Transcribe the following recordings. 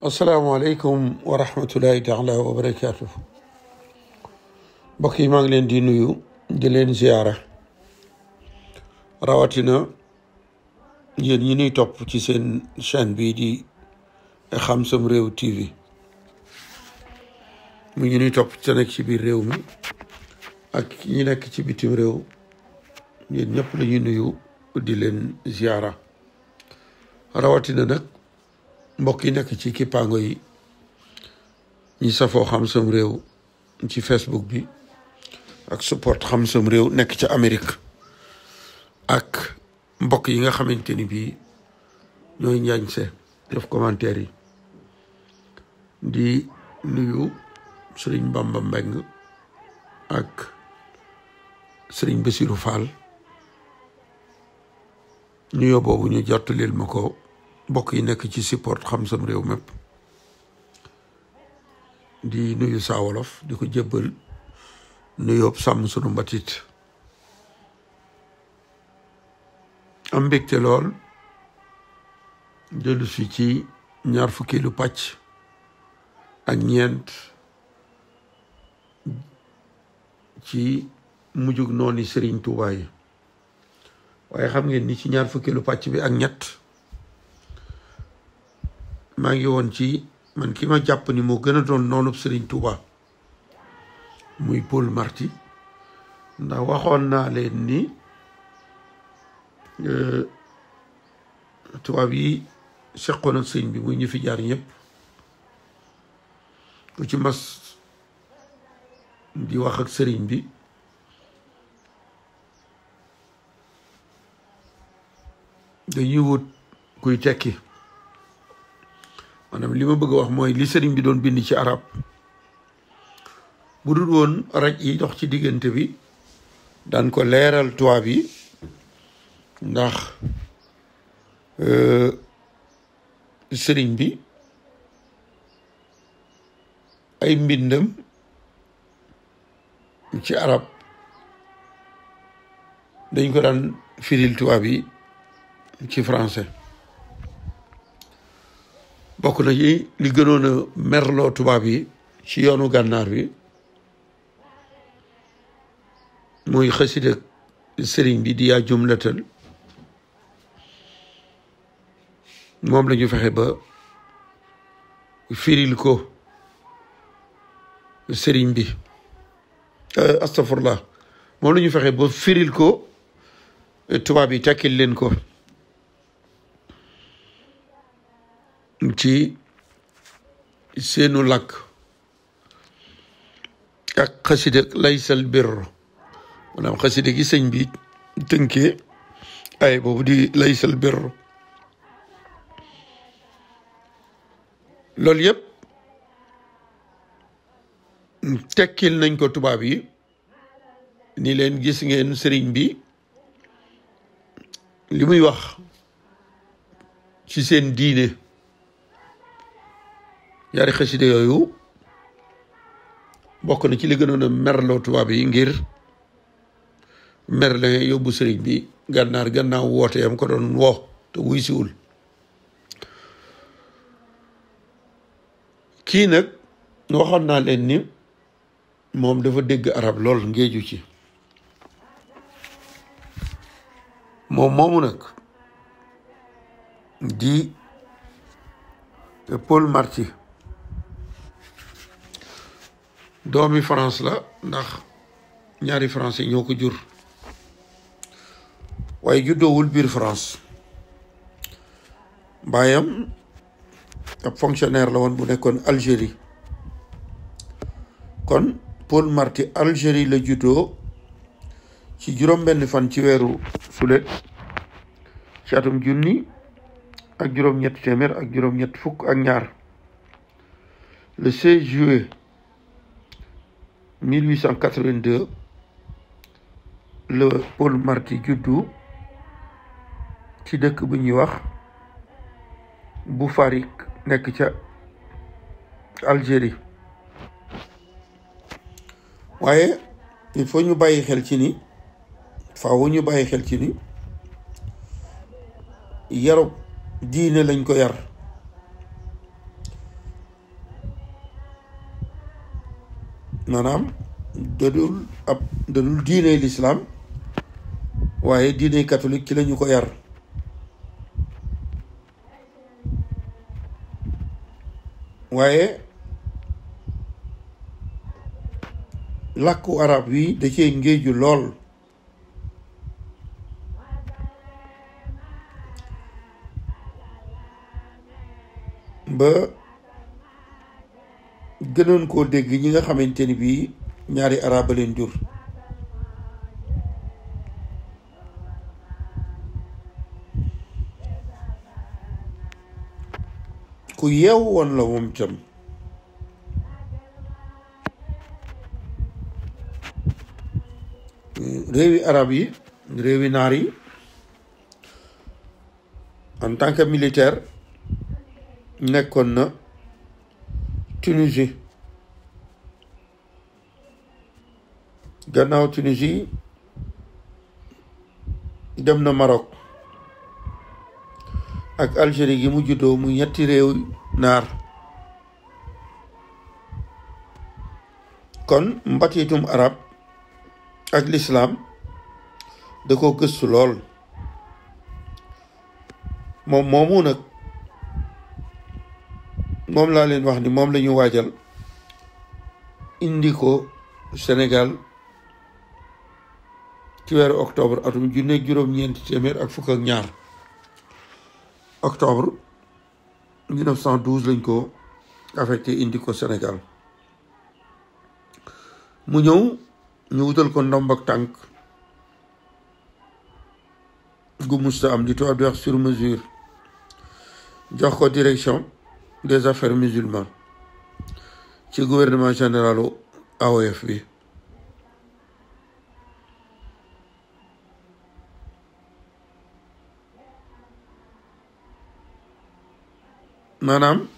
Assalamu alaikum wa rahmatullahi ta'ala wa barakatuh. Mbokk yi maa ngi leen di nuyu di leen ziyaara rawatina yéen ñi ñuy topp ci seen chaîne bii di Xam Sam Réew TV mu ñu ñuy topp te nekk ci biir réew mi ak ñi nekk ci bitim réew yéen ñëpp la ñuy nuyu di leen ziyaara rawatina nag mbokk yi nekk ci kippaango yi ñi safoo Xam Sam Réew ci Facebook bi ak support Xam Sam Réew nekk ca Amérique ak mbokk yi nga xamante ni bii ñooy njaañse def commentaire yi di nuyu Sëriñ Bamba Mbeng ak Sëriñ Basiru Fall nuyoo boobu ñu jottalil ma ko mbokk yi nekk ci support Xam Sam Réew mépp di nuyu Saa Wolof di ko jébbal nuyoo sàmm sunu mbatit am mbégte lool dellu si ci ñaar fukkeelu pàcc ak ñeent ci mujjug nooni Sëriñ Tuubaa yi waaye xam ngeen ni ci ñaar fukkeelu pàcc bi ak ñett maa ngi woon ci man ki ma jàpp ni moo gën a doon noonub Sëriñ Tuubaa muy Paul Marty ndax waxoon naa leen ni tubaab yi seqoon ak sëñ bi muy ñu fi jaar ñëpp ku ci mas di wax ak sëriñ bi dañuy wut kuy tekki maanaam li ma bëgg a wax mooy li sëriñ bi doon bind ci arab bu dul woon raj yi dox ci diggante bi daan ko leeral tubaab yi ndax sëriñ bi ay mbindam ci arab dañ ko daan firil tubaab yi ci français bokk na ci li gënoon a merloo tubaab yi ci yoonu gànnaar bi muy xasida sëriñ bi di yaa jumlatal moom la ñu fexe ba firil ko sëriñ bi astafurlah moom la ñu fexe ba firil ko tubaab yi tekkil leen ko ci seenu làkk ak xasida laysal birr maanaam xasida gi sëñ bi tënkee ay boobu di laysal birr loolu yëpp tekkil nañ ko tubaab yi ni leen gis ngeen sëriñ bi li muy wax ci seen diine yaari xasida yooyu bokk na ci li gënoon a merloo tubaab yi ngir Merlin yóbbu sëriñ bi gànnaar gannaaw woote yam ko doon woo te wuy siwul kii nag waxoon naa leen ni moom dafa dégg arab lool ngéeju ci moom moomu nag di Paul Marty doomi France la ndax ñaari français ñoo ko jur waaye juddoowul biir France baayam ab fonctionnaire la woon bu nekkoon Algérie kon Paul Marty Algérie la juddoo ci juróom-benn fan ci weeru sulet ci atum junni ak juróom-ñetti téeméer ak juróom-ñett fukk ak ñaar le 16 juillet 1882 le Paul Marty juddu ci dëkk bu ñuy wax bu Farik nekk ca Algérie waaye il faut ñu bàyyi xel ci ni faaw ñu bàyyi xel ci ni yarub diine lañ ko yar maanaam dadul diine lislaam waaye diine catholique ci lañu ko yar waaye làkku arab wi da cee ngéeju lool ba gënoon koo dégg ñi nga xamante ni bii ñaari arab ba leen jur ku yeewu woon la moom itam réewi arab yi réewi naar yi en tant que militaire nekkoon na Tunisie gannaaw Tunisie dem na Maroc ak Algérie gi mu juddoo mu ñetti réew naar kon mbatiitum arab ak l'islam da ko gëstu lool moom moomu nag moom laa leen wax ni moom la ñu waajal indi ko Sénégal ci weeru octobre atum junne juróom-ñeenti téeméer ak fukk ak ñaar octobre 1912 lañ ko affecté indi ko Sénégal mu ñëw ñu wutal ko ndomb ak tànk gu musta am di tubaab di wax sur mesure jox ko direction des affaires musulmanes ci gouvernement généralu AOF bi maanaam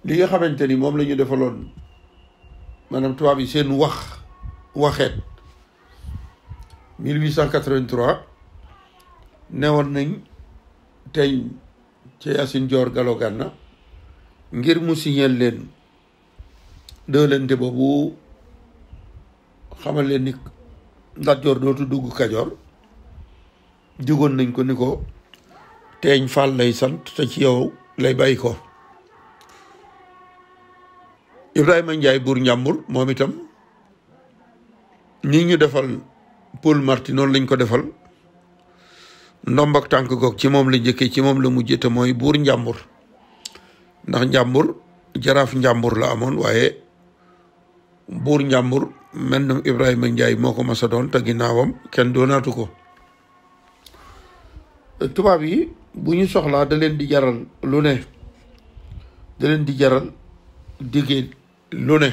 li nga xamante ni moom la ñu defaloon maanaam tubaab yi seen waxeet 1883 newoon nañ tey ci Yacine Dior Gallo Gana ngir mu signal leen dëlante boobu xamal leen ni Lat Joor dootu dugg Kajoor jugoon nañ ko ni ko teeñ Fall lay sant te ci yow lay bàyyi ko Ibrahima Ndiaye buur Njàmbur moom itam ni ñu defal Paul Marty noonu lañ ko defal ndomb ak tànk goog ci moom la njëkkee ci moom la mujjee te mooy buur Njàmbur ndax Njàmbur jaraaf Njàmbur la amoon waaye buur Njàmbur mel na Ibrahima Ndiaye moo ko mas a doon te ginnaawam kenn doonaatu ko tubaab yi bu ñu soxlaa da leen di jaral lu ne da leen di jaral diggee lu ne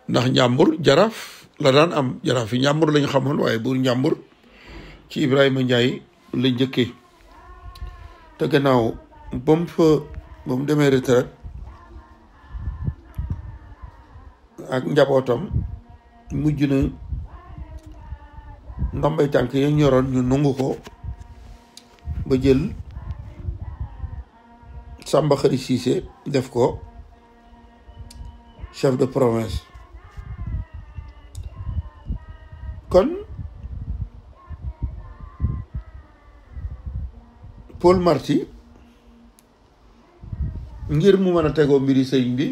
ndax Njàmbur jaraaf la daan am jaraaf yi Njàmbur lañu xamoon waaye buur Njàmbur ci Ibrahima Ndiaye la njëkkee te gannaaw ba mu demee retraite ak njabootam mujj na ndombay tànk ya ñoroon ñu nangu ko ba jël Samba Xari Cissé def ko chef de province kon Paul Marty ngir mu mën a tegoo mbiri sëñ bi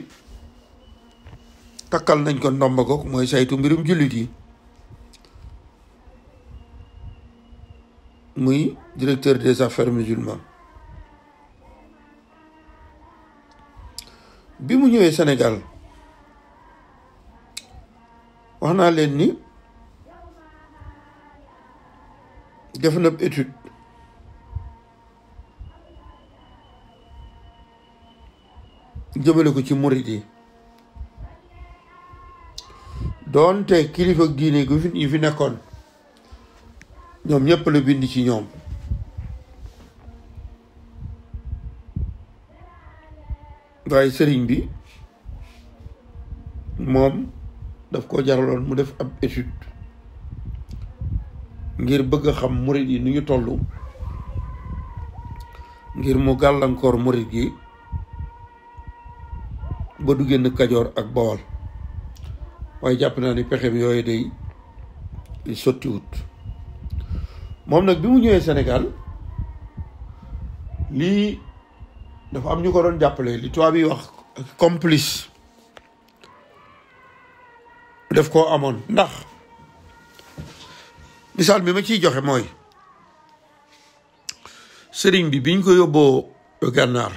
takkal nañ ko ndomba ko mooy saytu mbirum jullit yi muy directeur des affaires musulmanes bi mu ñëwee Sénégal wax naa leen ni def na étude jëmale ko ci murit yi doonte kilifa ak diine gu yi fi nekkoon ñoom ñëpp la bind ci ñoom waaye sëriñ bi moom daf ko jaraloon mu def ab étude ngir bëgg a xam murid yi nu ñu toll ngir mu gàllankoor murid gi ba du génn Kajoor ak Bawol waaye jàpp naa ni pexem yooyu day sottiwut moom nag bi mu ñëwee Sénégal lii dafa am ñu ko doon jàppale li tubaab yi wax complice def koo amoon ndax misaal bi ma ciy joxe mooy sëriñ bi biñ ko yóbboo gànnaar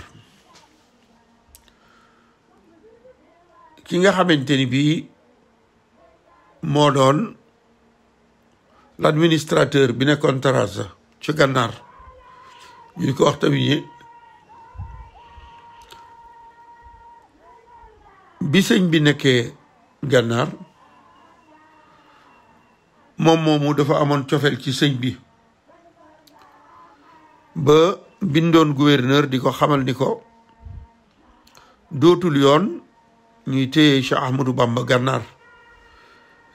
ki nga xamante ni bii moo doon l'administrateur bi nekkoon Terrassa ci gànnaar ñu di ko wax tamit bi sëñ bi nekkee gànnaar moom moomu dafa amoon cofeel ci sëñ bi ba bindoon gouverneur di ko xamal ni ko dootul yoon ñuy téye Cheikh Ahmadou Bamba gànnaar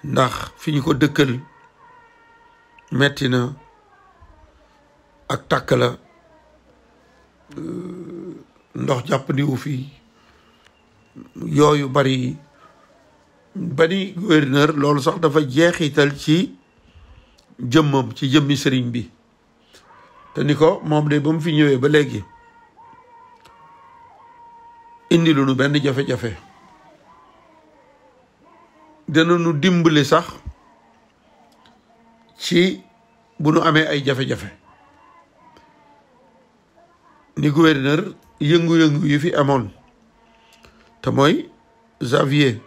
ndax fi ñu ko dëkkal metti na ak tàkk la ndox jàppandiwu fi yooyu bari gouverneur loolu sax dafa jeexital ci jëmmam ci jëmmi sëriñ bi te ni ko moom de ba mu fi ñëwee ba léegi indi lu nu benn jafe-jafe dana nu dimbali sax ci bu nu amee ay jafe-jafe ni gouverneur yëngu-yëngu yu fi amoon te mooy Xavier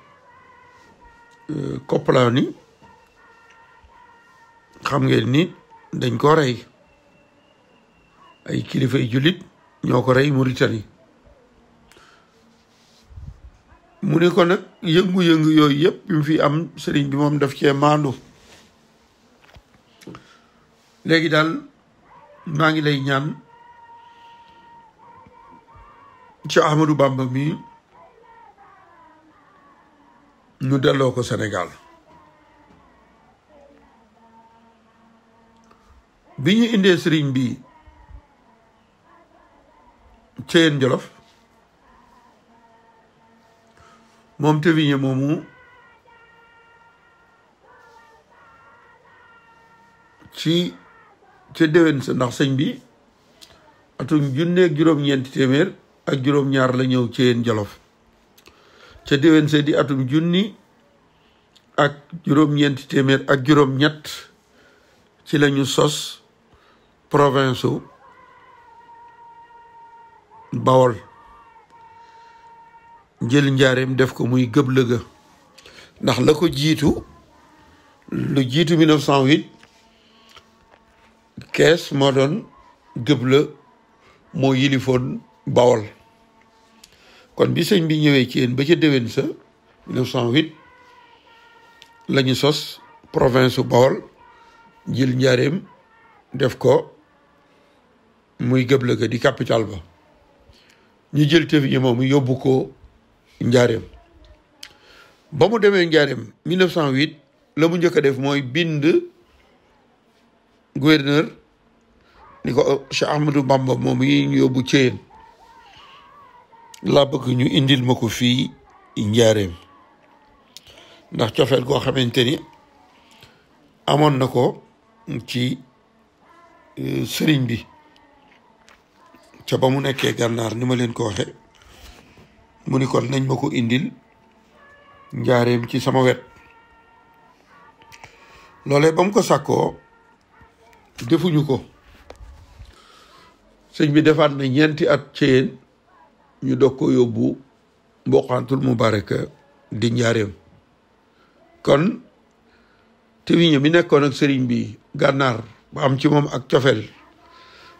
Koppelani xam ngeen ni dañ ko rey ay kilifay jullit ñoo ko rey Mauritanie mu ne ko nag yëngu-yëngu yooyu yëpp bi mu fi am sëriñ bi moom daf cee maandu léegi daal maa ngi lay ñaan ci Ahmadou Bamba mi ñu delloo ko Sénégal bi ñu indee sëriñ bi Ceyeen Jolof moom Téviñe moomu ca déwén sa ndax sëñ bi atum junneeg juróom-ñeenti téeméer ak juróom-ñaar la ñëw Ceyeen Jolof ca déwén sa di atum junni ak juróom-ñeenti téeméer ak juróom-ñett ci lañu sos province u Bawol jël njaareem def ko muy gëblëga ndax la ko jiitu lu jiitu 1908 kees moo doon gëbla moo yilifoon Bawol kon bi sëñ bi ñëwee ci yéen ba ca déwén sa 1908 la ñu sos province u Bawol jël njaareem def ko muy gëblëga di capital ba ñu jël Téviñe moom yóbbu ko njaareem ba mu demee njaareem 1908 la mu njëkk a def mooy bind gouverneur ni ko Cheikh Ahmadou Bamba moom yi ñu yóbbu Ceyeen laa bëgg ñu indil ma ko fii njaareem ndax cofeel koo xamante ni amoon na ko ci sëriñ bi ca ba mu nekkee gànnaar ni ma leen ko waxe mu ni kon nañ ma ko indil njaareem ci sama wet loolee ba mu ko sàkkoo defuñu ko sëñ bi defaat na ñeenti at Ceyeen ñu doog ko yóbbu Mboqantul Mubaraka di njaareem kon Téviñe mi nekkoon ak sëriñ bi gànnaar ba am ci moom ak cofeel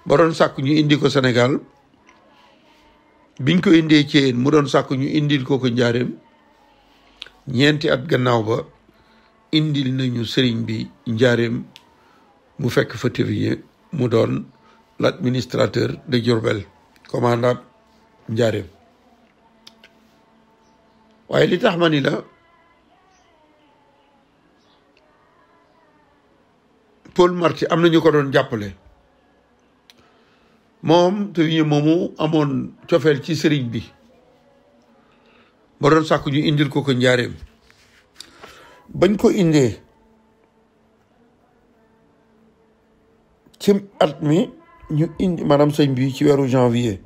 ba doon sàkk ñu indi ko Sénégal biñ ko indee Ceyeen mu doon sàkk ñu indil ko njaareem ñeenti at gannaaw ba indil nañu sëriñ bi njaareem mu fekk fa Téviñe mu doon l'administrateur de Diourbel commandant njaareem waaye li tax ma ni la Paul Marty am na ñu ko doon jàppale moom te ñu moomu amoon cofeel ci sëriñ bi ba doon sàkku ñu indil ko njaareem bañ ko indee ci at mi ñu indi maanaam sëñ bi ci weeru janvier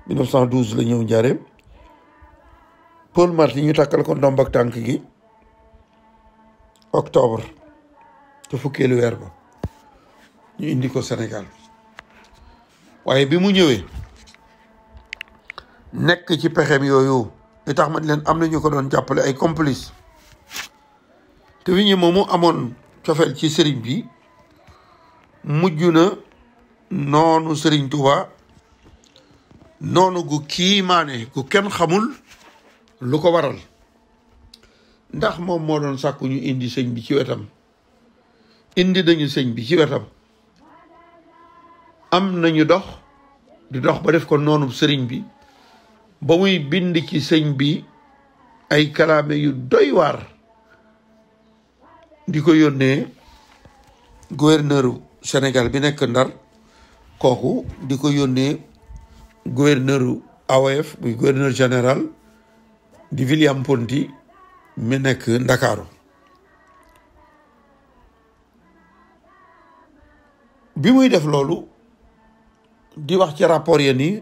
1912 la ñëw njaareem Paul Marty ñu takkal ko ndomb ak tànk gi octobre te fukkeelu weer ba ñu indi ko Sénégal waaye bi mu ñëwee nekk ci pexem yooyu li tax man leen am na ñu ko doon jàppale ay complice te wi ñu moomu amoon cofeel ci sëriñ bi mujj na noonu Sëriñ Tuubaa noonu gu kiimaane gu kenn xamul lu ko waral ndax moom moo doon sàkku ñu indi sëñ bi ci wetam indi nañu sëñ bi ci wetam am nañu dox di dox ba def ko noonu sëriñ bi ba muy bind ci sëñ bi ay kalaame yu doy waar di ko yónnee gouverneur Sénégal bi nekk Ndar kooku di ko yónnee gouverneur AOF muy gouverneur général di William Ponty mi nekk Ndakaaru bi muy def loolu di wax ci rapport ya ni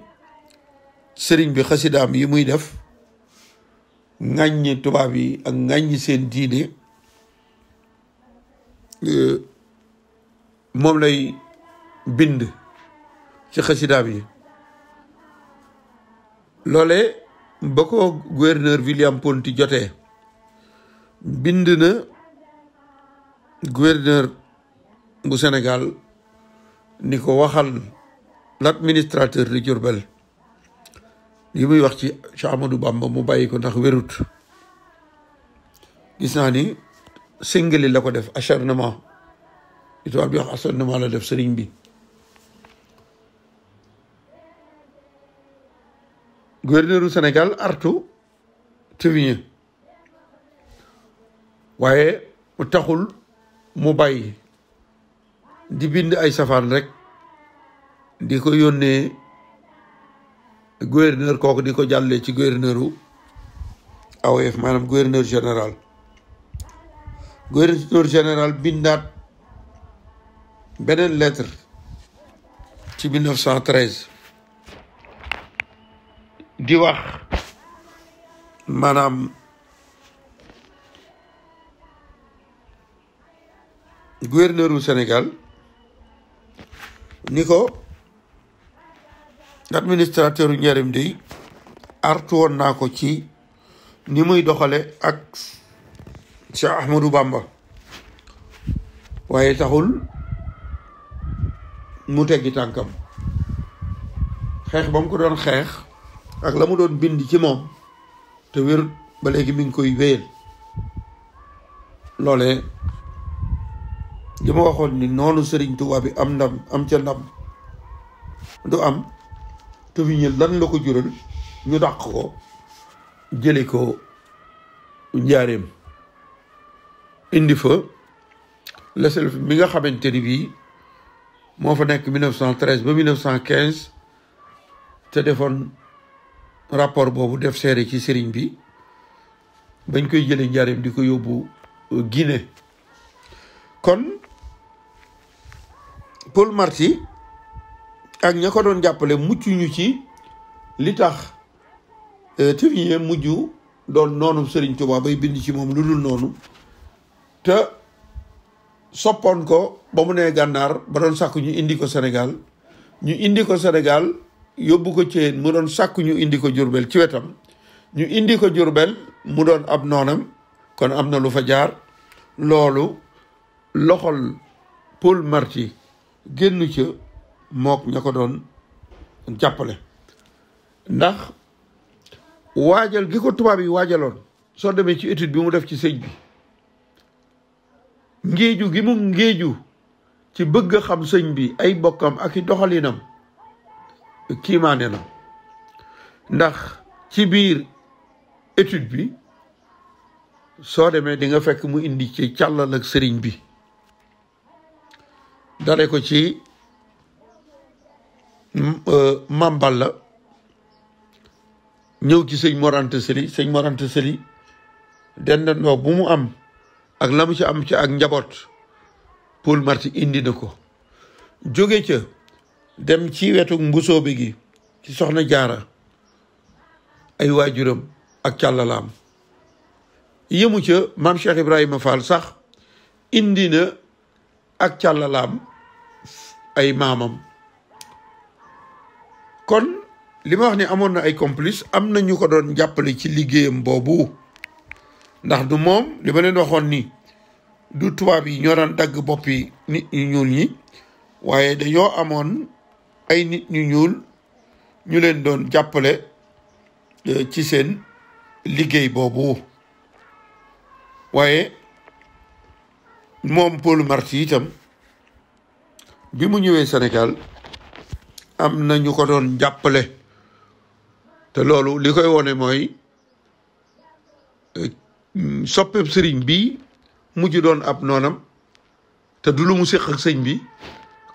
sëriñ bi xasidaam yi muy def ŋàññi tubaab yi ak ŋàññi seen diine moom lay bind ci xasidaam yi loole ba ko gouverneur William Ponty jotee bind na gouverneur bu Sénégal ni ko waxal l'administrateur de Diourbel li muy wax ci Cheikh Ahmadou Bamba mu bàyyi ko ndax wérut gis naa ni singali la ko def acharnement li tubaab bi wax acharnement la def sëriñ bi gouverneur du Sénégal artu Thévigné waaye mu taxul mu bàyyi di bind ay safaan rek di ko yónnee gouverneur kooku di ko jàllee ci gouverneuru AOF maanaam gouverneur général bindaat beneen lettre ci 1913 di wax maanaam gouverneur u Sénégal ni ko administrateur u Njaaréem dey artu woon naa ko ci ni muy doxale ak Cheikh Ahmadou Bamba waaye taxul mu teggi tànkam xeex ba mu ko doon xeex ak la mu doon bind ci moom te wér ba léegi mi ngi koy wéyal loole li ma waxoon ni noonu Sëriñ Tuubaa bi am ndam am ca ndam du am te fi ñu lan la ko jural ñu dàq ko jële ko Njaaréem indi fa lesel mi nga xamante ni bii moo fa nekk 1913 ba 1915 te defoon rapport boobu def seere ci sëriñ bi bañ koy jële Njaaréem di ko yóbbu Guinée kon Paul Marty ak ña ko doon jàppale mucc ñu ci li tax Thévigné mujj doon noonu Sëriñ Tuubaa bay bind ci moom lu dul noonu te soppoon ko ba mu nee gànnaar ba doon sàkku ñu indi ko Sénégal yóbbu ko Thièyène mu doon sàkku ñu indi ko Jurbel ci wetam ñu indi ko Jurbel mu doon ab noonam kon am na lu fa jaar loolu loxol Paul Marty génn ca mook ña ko doon jàppale ndax waajal gi ko tubaab yi waajaloon soo demee ci étude bi mu def ci sëñ bi ngéeju gi mu ngéeju ci bëgg a xam sëñ bi ay bokkam ak i doxalinam kiimaane na ndax ci biir étude bi soo demee di nga fekk mu indi ci càllal ak sëriñ bi dale ko ci Mame Balla ñëw ci sëñ Mor Anta Sali sëñ Mor Anta Sali dendandoo bu mu am ak la mu ci am ci ak njaboot Paul Marty indi na ko jóge ca dem ci wetu mbusoobe gi ci soxna jaara ay waajuram ak càllalaam yëmu ca maam Cheikh Ibrahima Fall sax indi na ak càllalaam ay maamam kon li ma wax ni amoon na ay complice am na ñu ko doon jàppale ci liggéeyam boobu ndax du moom li ma leen waxoon ni du tubaab yi ñoo daan dagg boppi nit ñu ñuul ñi waaye dañoo amoon ay nit ñu ñuul ñu leen doon jàppale ci seen liggéey boobu waaye moom Paul Marty itam bi mu ñëwee Sénégal am na ñu ko doon jàppale te loolu li koy wone mooy soppeeb sëriñ bi mujj doon ab noonam te du lu mu séq ak sëñ bi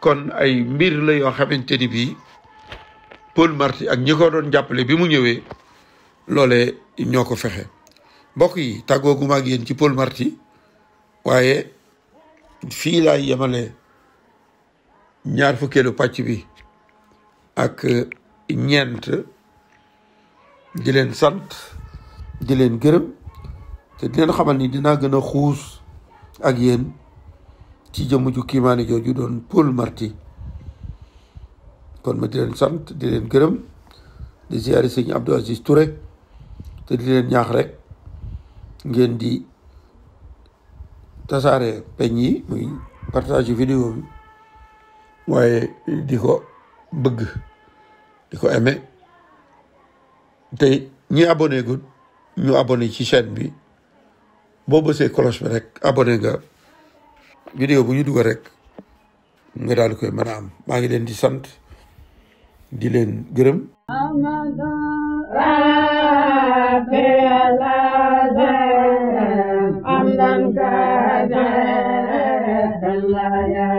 kon ay mbir la yoo xamante ni bii Paul Marty ak ñi ko doon jàppale bi mu ñëwee loole ñoo ko fexe mbokk yi tàggoogu ma ak yéen ci Paul Marty waaye fii laay yemale ñaar fukkeelu pàcc bi ak ñeent di leen sant di leen gërëm te di leen xamal ni dinaa gën a xuus ak yéen ci jëmm ju kiimaane jooju doon Paul Marty kon ma di leen sant di leen gërëm di ziyaare sëñ Abdou Aziz Touré te di leen ñaax rek ngeen di tasaare peñ yi muy partage vidéo bi waaye di ko bëgg di ko aimé te ñi abonné gud ñu abonné ci chaîne bi boo bësee cloche bi rek abonné nga vidéo bu ñu dugal rek nga daal di koy mën a am maa ngi leen di sant di leen gërëm I'm